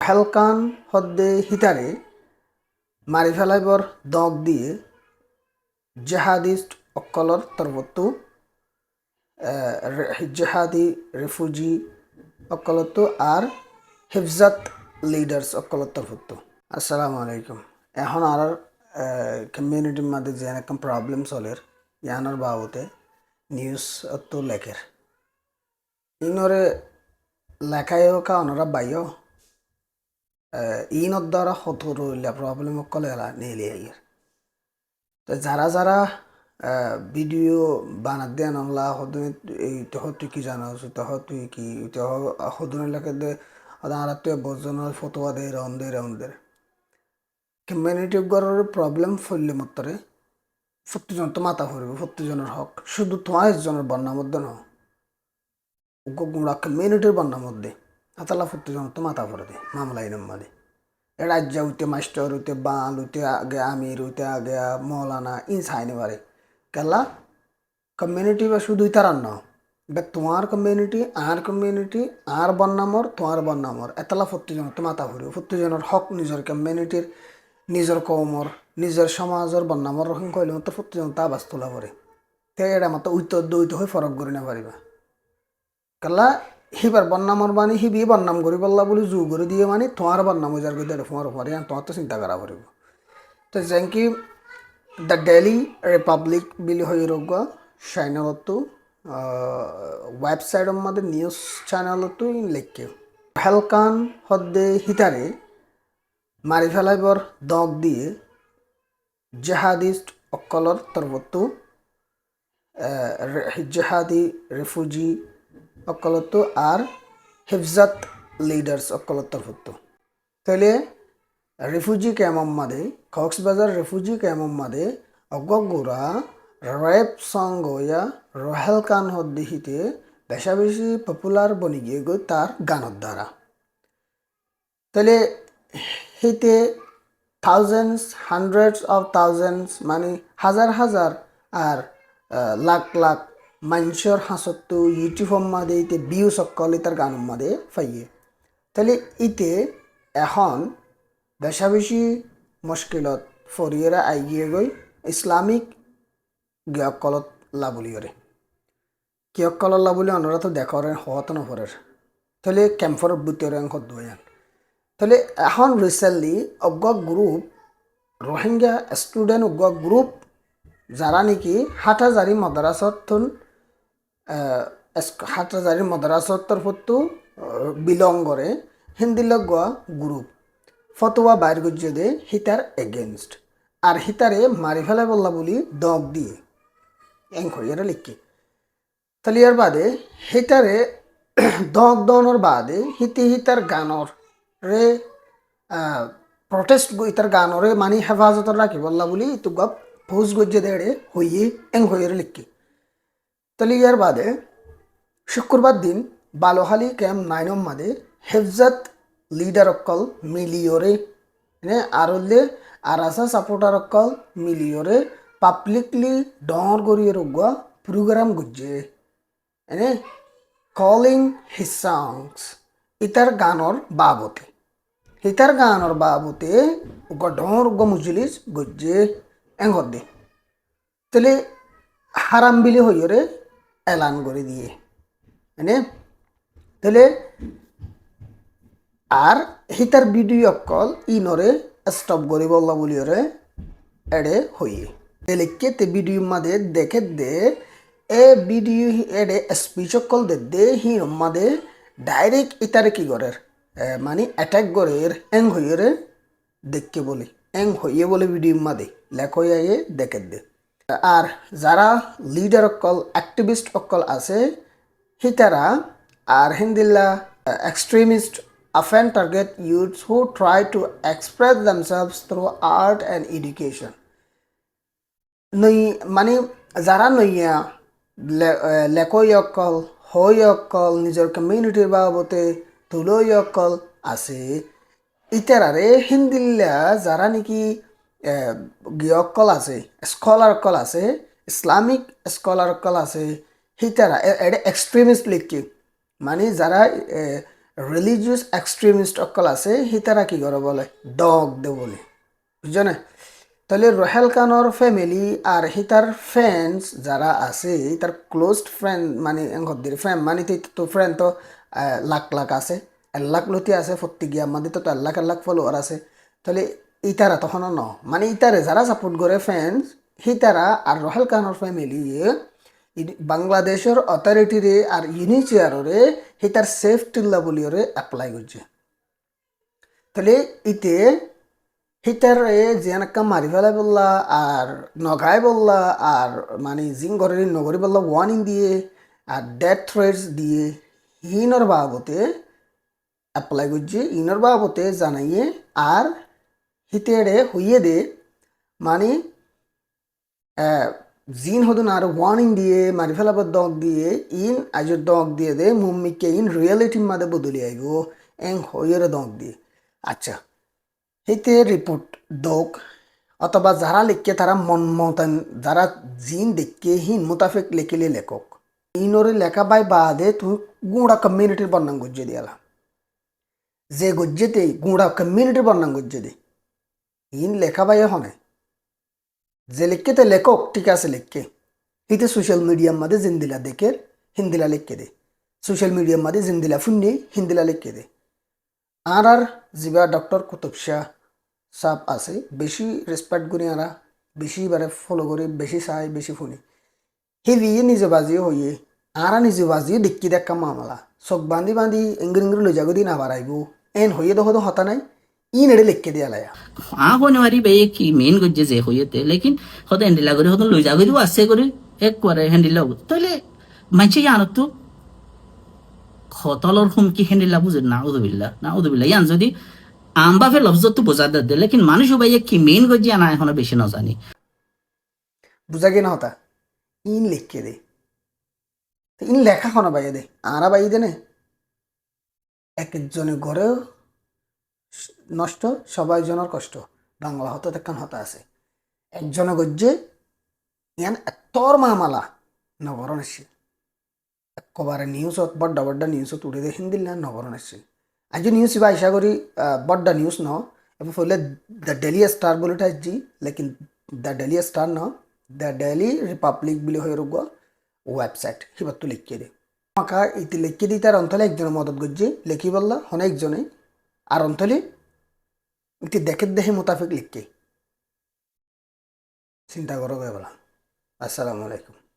হেলকান হদ্দে হিতারে মারি ফেলাইবর দগ দিয়ে জেহাদিস্ট অকলর তরবত্তু জেহাদি রেফুজি অকলত্তু আর হিফজাত লিডার্স অকলর তরবত্তু। আসসালামু আলাইকুম। এখন আর কমিউনিটির মধ্যে যে একটা প্রবলেম চলের ইয়ানোর বাবতে নিউজ তো লেখের ইনরে লেখায়ও কা অনরা বাইও ইনর দ্বারা হতর প্রবলেম কলে নেলে আইয়ের তো যারা যারা ভিডিও বানাত দেন অনলা হদুনে এই তহ তুই কি জানাস তহ তুই কি তহ হদুনে লেখে দে আর তুই বজনের ফটোয়া দে রাউন্ডের কমিউনিটি গড়ের প্রবলেম ফললে মাত্রে প্রত্যেকজন তো মাথা ভরবে প্রত্যেকজনের হক শুধু তোমার একজনের বন্যার মধ্যে ন গুমরা কমিউনিটির বন্যার মধ্যে আতালা প্রত্যেকজন তো মাথা ভরে দে মামলা ইনাম্মাদে রাজ্য উঠতে মাস্টার উঠতে বাল উঠতে আগে আমির উঠতে আগে মৌলানা ইন সাইনে পারে কেলা কমিউনিটি বা শুধুই তার ন বা তোমার কমিউনিটি আর বন্যামর তোমার বন্যামর এতলা প্রত্যেকজন তো মাথা ভরবে প্রত্যেকজনের হক নিজের কমিউনিটির নিজের কৌমর নিজের সমাজের বন্যামর রকম কইলে মতো প্রত্যেকজন তা বাস তোলা পড়ে তে এটা মতো উত্তর হয়ে ফরক করে না পারিবা কেলা হিবার বন্যামর মানে হিবি বন্যাম করি বললা বলে জু করে দিয়ে মানে তোমার বন্যাম হয়ে যাবে তোমার পরে তোমার তো চিন্তা করা পড়িব তো যেকি দ্য ডেইলি রিপাবলিক বিলি হয়ে রোগ সাইনলতো ওয়েবসাইটের মধ্যে নিউজ চ্যানেলতো লেখকে হেলকান হদ্দে হিতারে মারি ফেলাইবর দগ দিয়ে জেহাদিস্ট অকলর তরবত্তু জেহাদি রেফুজি অকলত্তু আর হিফজাত লিডার্স অকলর তরবত্তু তাহলে রেফুজি ক্যাম্প মাদে কক্সবাজার রেফুজি ক্যাম্প মাদে অগগুরা রেপ সং গয়া রহেল কান হদ্দিহিতে বেশা বেশি পপুলার বনি গিয়ে গই তার গানের দ্বারা তাহলে হিতে থাউজেন্ডস হান্ড্রেডস অফ থাউজেন্ডস মানে হাজার হাজার আর লাখ লাখ মানুষের হাসত্তু ইউটিউব মাদে ইতে বিউ সকল তার গান মাদে ফাইয়ে তাহলে ইতে এখন বেশা বেশি মুশকিলত ফরিয়েরা আইগিয়ে গই ইসলামিক গিয়কলত লাবুলিয়রে কিয়কলত লাবুলি অনরা তো দেখরেন হওয়াত নফরের তাহলে ক্যাম্পর বুতের হদ্দয়ান তাহলে এখন রিসেন্টলি অজ্ঞ গ্রুপ রোহিঙ্গা স্টুডেন্ট অজ্ঞ গ্রুপ যারা নাকি হাটাজারি মাদ্রাসাতুন হাটাজারি মাদ্রাসাতর ফটো বিলং করে হিন্দি লগা গ্রুপ ফতোয়া বাইর গুজে দে হিতার এগেনস্ট আর হিতারে মারি ফেলা বললা বলি দগ দিয়ে এং হইয়ারা লিখি তাহলে ইয়ার বাদে হিতারে দগ দনর বাদে হিতার গানর রে প্রটেস্ট ইতার গানরে মানে হেফাজত রাখি বললা বলি তো গপ ফৌজ গজ্জে দেড়ে হইয়ে এং হইয়ারে লিখি তাহলে ইয়ার বাদে শুক্রবার দিন বালোহালি ক্যাম্প 9 মাদে হেফজাত লিডার অকল মিলিয়রে আরলে আরাসা সাপোর্টার অকল মিলিয়রে পাবলিকলি ডর গড়িয়ে রোগুয়া প্রোগ্রাম গুজে এনে কলিং হিজ সংস ইতার গানর বাবতে ডর গ মুজলিস গুজে এঙ্গর দে তাহলে হারাম বিলি হইরে এলান করে দিয়ে এনে তাহলে আর হিতার ভিডিও অকল ইনরে স্টপ করি বললা বলিওরে এডে হইয়ে লিখকে তে ভিডিও মাদে দেখে দে এ ভিডিও এডে স্পিচ অকল দে হি মাদে ডাইরেক্ট ইতারে কি করে মানে অ্যাটাক করে এং হইয়ে দেখকে বলি এং হইয়ে বলে ভিডিও মাদে লেখ হইয়ে দেখে দে আর যারা লিডার অকল অ্যাক্টিভিস্ট অকল আছে হিতারা আর হিন্দিল্লা extremist often target youths who try to express themselves through art and education নই মানে যারা নইয়া লেখই অকল হই অকল নিজের কমিউনিটির বাবতে তুলই অকল আছে ইতারারে হিন্দিল্লা যারা নাকি গিয়কল আছে স্কলার অকল আছে ইসলামিক স্কলার অকল আছে হিতারা এটা এক্সট্রিমিস্ট লিখি মানে যারা রিলিজিয়াস এক্সট্রিমিস্ট অকল আছে হিতারা কি করে বলে ডগ দে বলে বুঝছো না তাহলে রোহেল খানোর ফ্যামিলি আর হিতার ফ্রেন্ডস যারা আছে তার ক্লোজ ফ্রেন্ড মানে এঙ্গদের ফ্রেন্ড মানে তো ফ্রেন্ড তো লাখ লাখ আছে লাখ লতি আছে প্রত্যেক আমাদের তো লাখ ফলোয়ার আছে তাহলে ইতারা তখনও ন মানে ইতারে যারা সাপোর্ট করে ফ্রেন্ডস হিতারা আর রোহেল খানোর ফ্যামিলি বাংলাদেশের অথরিটিরে আর ইউনিচিয়ারে হিতার সেফ টিল্লা বলিওরে অ্যাপ্লাই করছে তাহলে ইতে হিটার জিয়ানাক্কা মারি ফেলা বললা আর নগাই বললা আর মানে জিং ঘরের নগরী বললা ওয়ার্নিং দিয়ে আর ডেথ থ্রেটস দিয়ে হিনর বাবতে অ্যাপ্লাই করছে ইনর বাবতে জানাইয়ে আর হিতেড়ে হইয়ে দে মানে জিন হদুন আর ওয়ার্নিং দিয়ে মারি ফেলাবার দগ দিয়ে ইন আজর দগ দিয়ে দে মুম্মিকে ইন রিয়েলিটির মাঝে বদলি আইব এং হইয়ের দগ দিয়ে আচ্ছা হিতে রিপোর্ট দোক অথবা যারা লিখকে তারা মন মতান যারা জিন দেখকে হিন মোতাফেক লেখিলে লেখক ইনরে লেখা বাই বাদে তুই গুঁড়া কমিউনিটির বর্ণাং গজ্জে দিয়ালা যে গজ্জেতে গুঁড়া কমিউনিটির বর্ণাং গজ্জে দে ইন লেখা বাই হনে যে লিখকে তে লেখক ঠিক আছে লিখকে হিতে সোশ্যাল মিডিয়ার মাঝে জিন্দিলা দেখে হিন্দিলা লিখকে দে সোশ্যাল মিডিয়ার মাঝে জিন্দিলা ফুন্নি হিন্দিলা লিখকে দে আর জিবা ডক্টর কুতুব শাহ সাপ আছে বেশি রেসপেক্ট করি আরা বেশি বারে ফলো করি বেশি চাই বেশি শুনি হেভিয়ে নিজে বাজিও হইয়ে আরা নিজে বাজিও দেখি দেখা মামলা চোখ বান্ধি বান্ধি এঙ্গির এঙ্গির লৈ যাগো দিন আবার আইব এন হইয়ে দেখো তো হতা নাই ই নেড়ে লিখকে দিয়া লায়া আগুনে মারি বে কি মেন গজ্জে যে হইতে লেকিন হতে হ্যান্ডিলা করে হতে লৈ যাগো দিব আছে করে এক করে হ্যান্ডিলা তাহলে মানছে জানো তো খতলর হুমকি হ্যান্ডিলা বুঝে না উদুবিল্লা ইয়ান যদি আমবাফে লফজত তো বোঝা দে লেকিন মানুষ ভাইয়া কি মেন গজ্জে আনা এখনো বেশি না জানি বুঝা কি না হতা ইন লিখকে দে ইন লেখা খনা বাইয়ে দে আরা বাইয়ে দে নে এক একজনের ঘরেও নষ্ট সবাই জনের কষ্ট বাংলা হতো দেখান হতা আছে একজনে গজ্জে ইয়ান এতর মামালা নগরণ আসছে একবারে নিউজত বড্ডা বড্ডা নিউজত উড়ে দিয়ে হিন্দিল না নগরণ আসছে আজ নিউজ ইবা আশা করি বড্ডা নিউজ ন এবং ফলে দ্য ডেলি স্টার বলে আসছি লেকিন দ্য ডেলি স্টার ন দ্য ডেলি রিপাবলিক বলে হয়ে রোগ ওয়েবসাইট হিবার তো লিখিয়ে দে আমাকে ইতি লিখিয়ে দিই তার অন্তলে একজনের মদত গজ্জে লেখি বললা হনে একজনে আর অন্তলে ইতি দেখে দেখে মোতাফিক লিখকে চিন্তা করো বলা আসসালামু আলাইকুম